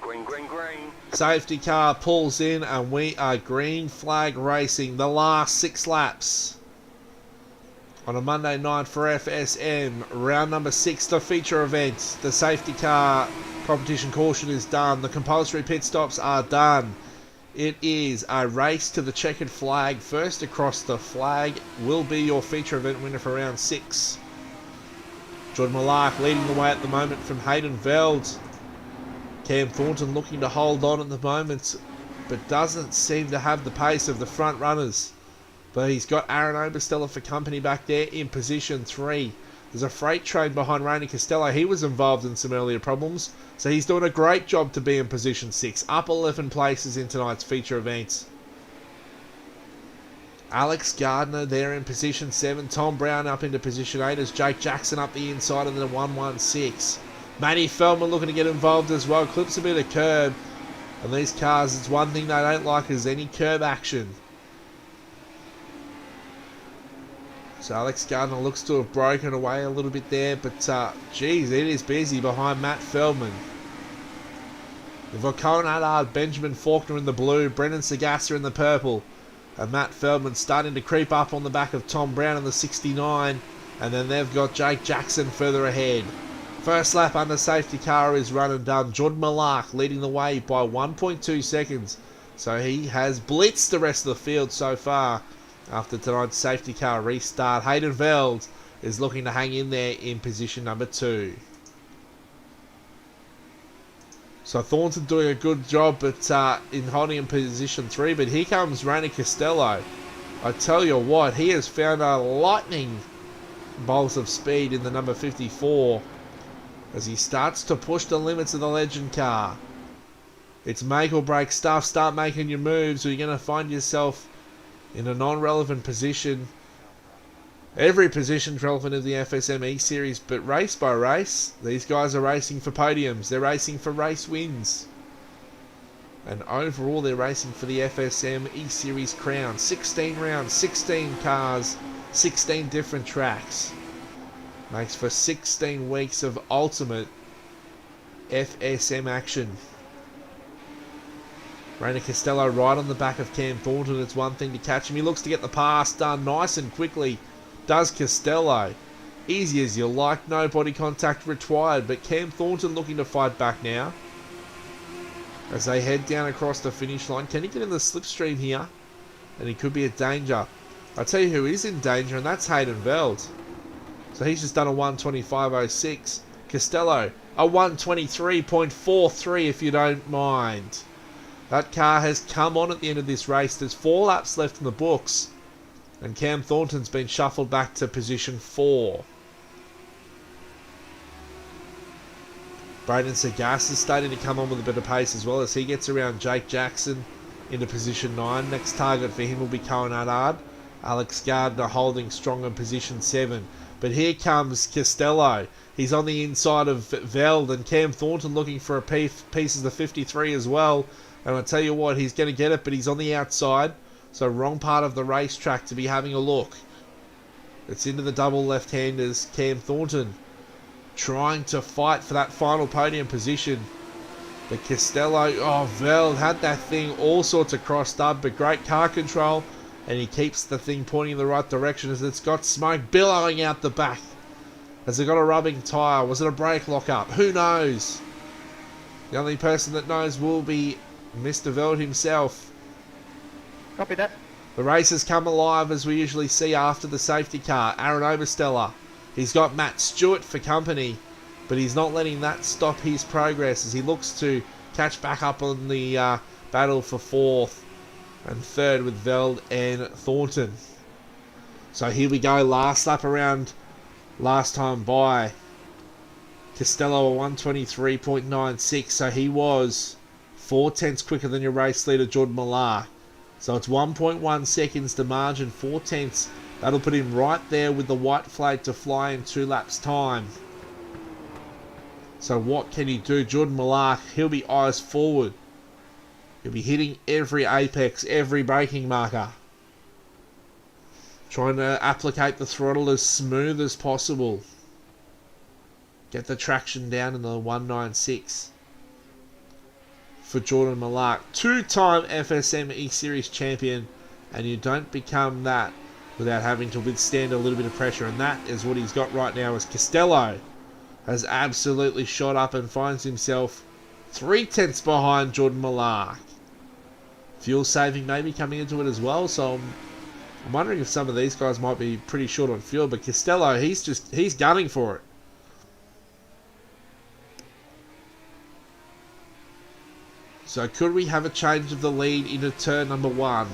Green, green, green. Safety car pulls in and we are green flag racing the last 6 laps on a Monday night for FSM. Round number 6, the feature event. The safety car competition caution is done. The compulsory pit stops are done. It is a race to the checkered flag. First across the flag will be your feature event winner for round 6. Jordan Malark leading the way at the moment from Hayden Veld. Cam Thornton looking to hold on at the moment, but doesn't seem to have the pace of the front runners. But he's got Aaron Obersteller for company back there in position 3. There's a freight train behind Rainy Costello. He was involved in some earlier problems, so he's doing a great job to be in position 6. Up 11 places in tonight's feature event. Alex Gardner there in position 7. Tom Brown up into position 8 as Jake Jackson up the inside of the 116. Matty Feldman looking to get involved as well. Clips a bit of curb. And these cars, it's one thing they don't like is any curb action. So Alex Gardner looks to have broken away a little bit there. But, geez, it is busy behind Matt Feldman. We've got Colin Allard, Benjamin Faulkner in the blue. Brendan Sagassa in the purple. And Matt Feldman starting to creep up on the back of Tom Brown in the 69. And then they've got Jake Jackson further ahead. First lap under safety car is run and done. Jordan Malark leading the way by 1.2 seconds. So he has blitzed the rest of the field so far after tonight's safety car restart. Hayden Veld is looking to hang in there in position number 2. So Thornton doing a good job in holding in position 3. But here comes Rainer Costello. I tell you what, he has found a lightning bolt of speed in the number 54 as he starts to push the limits of the legend car. It's make or break stuff. Start making your moves or you're going to find yourself in a non-relevant position. Every position's relevant in the FSM E-Series, but race by race, these guys are racing for podiums. They're racing for race wins. And overall, they're racing for the FSM E-Series crown. 16 rounds, 16 cars, 16 different tracks. Makes for 16 weeks of ultimate FSM action. Rainer Costello right on the back of Cam Thornton. It's one thing to catch him. He looks to get the pass done nice and quickly. Does Costello. Easy as you like. No body contact required. But Cam Thornton looking to fight back now. As they head down across the finish line. Can he get in the slipstream here? And he could be a danger. I'll tell you who is in danger, and that's Hayden Veld. So he's just done a 1:25.06. Costello, a 1:23.43 if you don't mind. That car has come on at the end of this race. There's 4 laps left in the books. And Cam Thornton's been shuffled back to position 4. Braden Sagas is starting to come on with a bit of pace as well as he gets around Jake Jackson into position 9. Next target for him will be Cohen Haddad. Alex Gardner holding strong in position 7. But here comes Costello. He's on the inside of Veld and Cam Thornton looking for a piece of the 53 as well. And I'll tell you what, he's going to get it, but he's on the outside. So wrong part of the racetrack to be having a look. It's into the double left-handers. Cam Thornton trying to fight for that final podium position. But Costello, Veld had that thing all sorts of crossed up, but great car control. And he keeps the thing pointing in the right direction as it's got smoke billowing out the back. Has it got a rubbing tyre? Was it a brake lock-up? Who knows? The only person that knows will be Mr. Veld himself. Copy that. The race has come alive as we usually see after the safety car. Aaron Obersteller. He's got Matt Stewart for company, but he's not letting that stop his progress as he looks to catch back up on the battle for 4th and 3rd with Veld and Thornton. So here we go, last lap around last time by. Costello a 1:23.96, so he was 4/10 quicker than your race leader Jordan Millar. So it's 1.1 seconds to margin, 4/10. That'll put him right there with the white flag to fly in 2 laps time. So what can he do? Jordan Millar, he'll be eyes forward. He'll be hitting every apex, every braking marker. Trying to applicate the throttle as smooth as possible. Get the traction down in the 196. For Jordan Millar, 2-time FSM E-Series champion, and you don't become that without having to withstand a little bit of pressure, and that is what he's got right now as Costello has absolutely shot up and finds himself 3/10 behind Jordan Millar. Fuel saving maybe coming into it as well, so I'm wondering if some of these guys might be pretty short on fuel, but Costello, he's gunning for it. So could we have a change of the lead into turn number 1?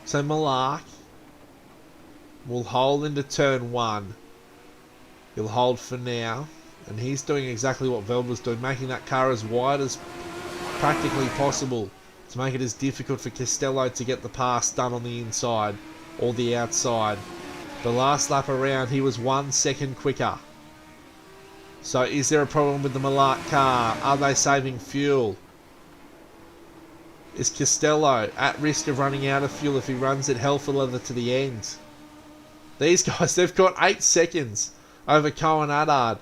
So Millar will hold into turn 1. He'll hold for now. And he's doing exactly what Veld was doing, making that car as wide as practically possible to make it as difficult for Costello to get the pass done on the inside or the outside. The last lap around, he was 1 second quicker. So is there a problem with the Millar car? Are they saving fuel? Is Costello at risk of running out of fuel if he runs it hell for leather to the end? These guys, they've got 8 seconds over Cohen Haddad.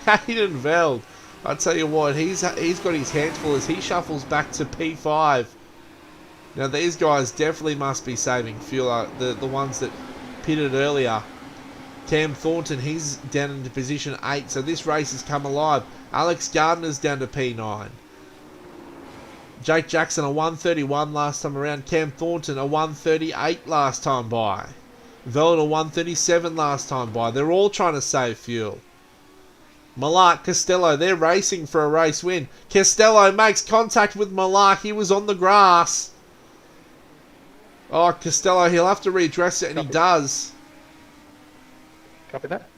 Hayden Veld I tell you what, he's got his hands full as he shuffles back to P5. Now these guys definitely must be saving fuel. The ones that pitted earlier. Cam Thornton, he's down into position 8, so this race has come alive. Alex Gardner's down to P9. Jake Jackson a 131 last time around. Cam Thornton a 138 last time by. Veld a 137 last time by. They're all trying to save fuel. Malak, Costello, they're racing for a race win. Costello makes contact with Malak. He was on the grass. Oh, Costello, he'll have to redress it, and he does. Copy that.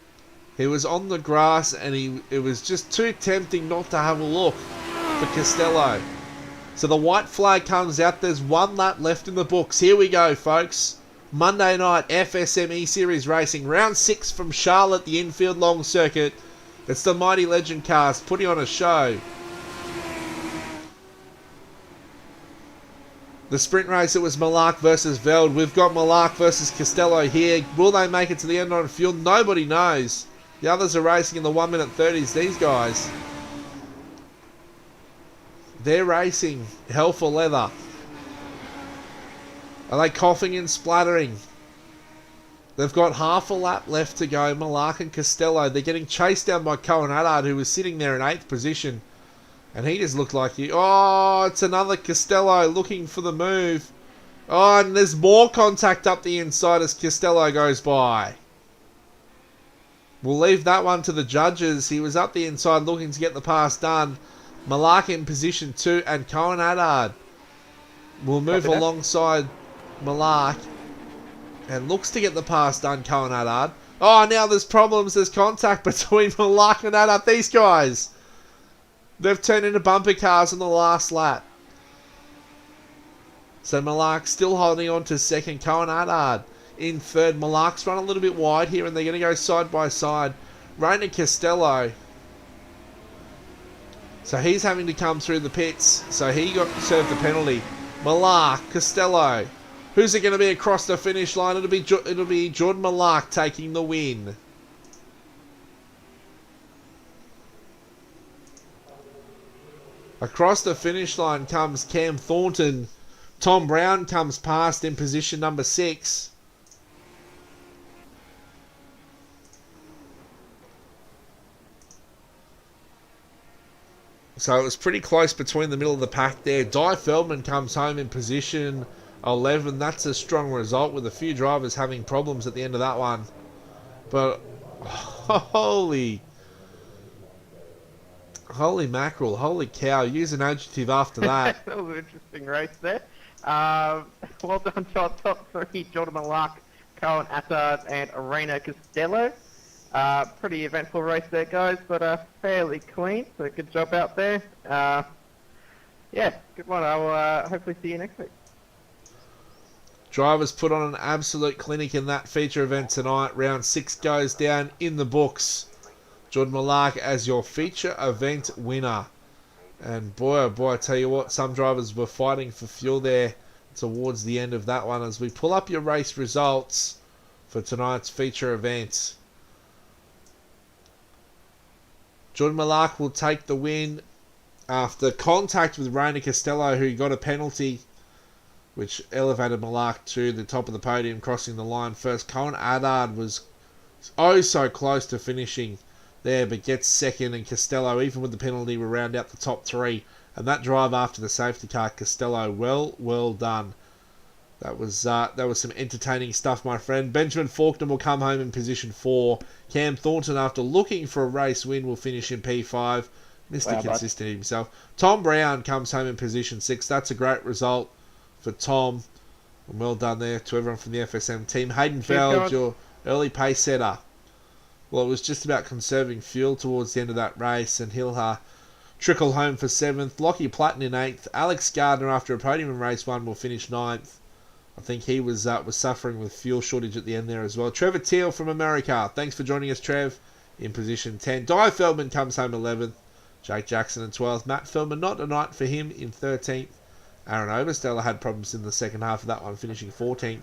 He was on the grass, and it was just too tempting not to have a look for Costello. So the white flag comes out. There's 1 lap left in the books. Here we go, folks. Monday night FSM Eseries racing. Round 6 from Charlotte, the infield long circuit. It's the Mighty Legend cars putting on a show. The sprint race, it was Malak versus Veld. We've got Malak versus Costello here. Will they make it to the end on fuel? Nobody knows. The others are racing in the 1 minute 30s. These guys, they're racing hell for leather. Are they coughing and splattering? They've got half a lap left to go. Malak and Costello, they're getting chased down by Cohen Haddad, who was sitting there in 8th position. And he just looked like oh, it's another Costello looking for the move. Oh, and there's more contact up the inside as Costello goes by. We'll leave that one to the judges. He was up the inside looking to get the pass done. Malak in position 2 and Cohen Haddad will move alongside Malak and looks to get the pass done, Cohen Haddad. Oh, now there's problems. There's contact between Malak and Haddad. These guys, they've turned into bumper cars in the last lap. So Malak still holding on to second. Cohen Haddad in third. Malak's run a little bit wide here, and they're going to go side by side. Rainer Costello, so he's having to come through the pits. So he got served the penalty. Malak, Costello. Who's it going to be across the finish line? It'll be Jordan Malak taking the win. Across the finish line comes Cam Thornton. Tom Brown comes past in position number 6. So it was pretty close between the middle of the pack there. Di Feldman comes home in position 11. That's a strong result with a few drivers having problems at the end of that one. But holy mackerel, holy cow. Use an adjective after that. That was an interesting race there. Well done, top 3, Jordan Malak, Cohen Haddad, and Rainer Costello. Pretty eventful race there, guys, but fairly clean, so good job out there. Yeah, good one. I'll hopefully see you next week. Drivers put on an absolute clinic in that feature event tonight. Round 6 goes down in the books. Jordan Malak as your feature event winner. And boy, oh boy, I tell you what, some drivers were fighting for fuel there towards the end of that one. As we pull up your race results for tonight's feature event. Jordan Malak will take the win after contact with Rainer Costello, who got a penalty, which elevated Malak to the top of the podium, crossing the line first. Cohen Haddad was oh so close to finishing there, but gets second, and Costello, even with the penalty, will round out the top 3. And that drive after the safety car, Costello, well done. That was some entertaining stuff, my friend. Benjamin Faulkner will come home in position 4. Cam Thornton, after looking for a race win, will finish in P5. Mr. Consistent himself. Tom Brown comes home in position 6. That's a great result for Tom. And well done there to everyone from the FSM team. Hayden Feld, your early pace setter. Well, it was just about conserving fuel towards the end of that race, and he'll trickle home for 7th. Lockie Platten in 8th. Alex Gardner, after a podium in race 1, will finish 9th. I think he was suffering with fuel shortage at the end there as well. Trevor Teal from America. Thanks for joining us, Trev, in position 10. Di Feldman comes home 11th. Jake Jackson in 12th. Matt Feldman, not a night for him, in 13th. Aaron Oversteller had problems in the second half of that one, finishing 14th.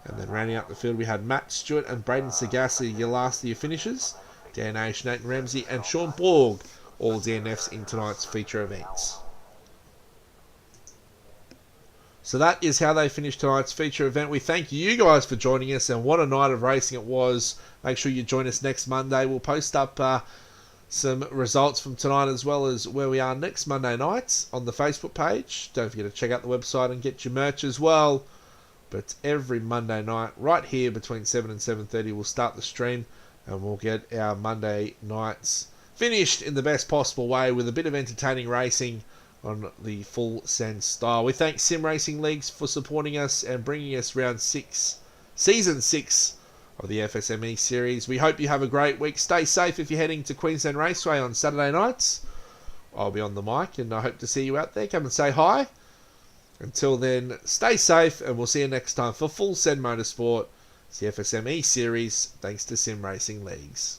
And then rounding out the field, we had Matt Stewart and Braden Sagasi, your last of your finishers. Dan Ash, Nathan Ramsey, and Sean Borg all DNFs in tonight's feature events. So that is how they finished tonight's feature event. We thank you guys for joining us, and what a night of racing it was. Make sure you join us next Monday. We'll post up some results from tonight as well as where we are next Monday nights on the Facebook page. Don't forget to check out the website and get your merch as well. But every Monday night, right here between 7 and 7:30, we'll start the stream and we'll get our Monday nights finished in the best possible way with a bit of entertaining racing on the full sense style. We thank SimRacingleagues for supporting us and bringing us season 6 of the FSM Eseries. We hope you have a great week. Stay safe if you're heading to Queensland Raceway on Saturday nights. I'll be on the mic and I hope to see you out there. Come and say hi. Until then, stay safe and we'll see you next time for Full Send Motorsport. It's the FSM Eseries, thanks to SimRacingleagues.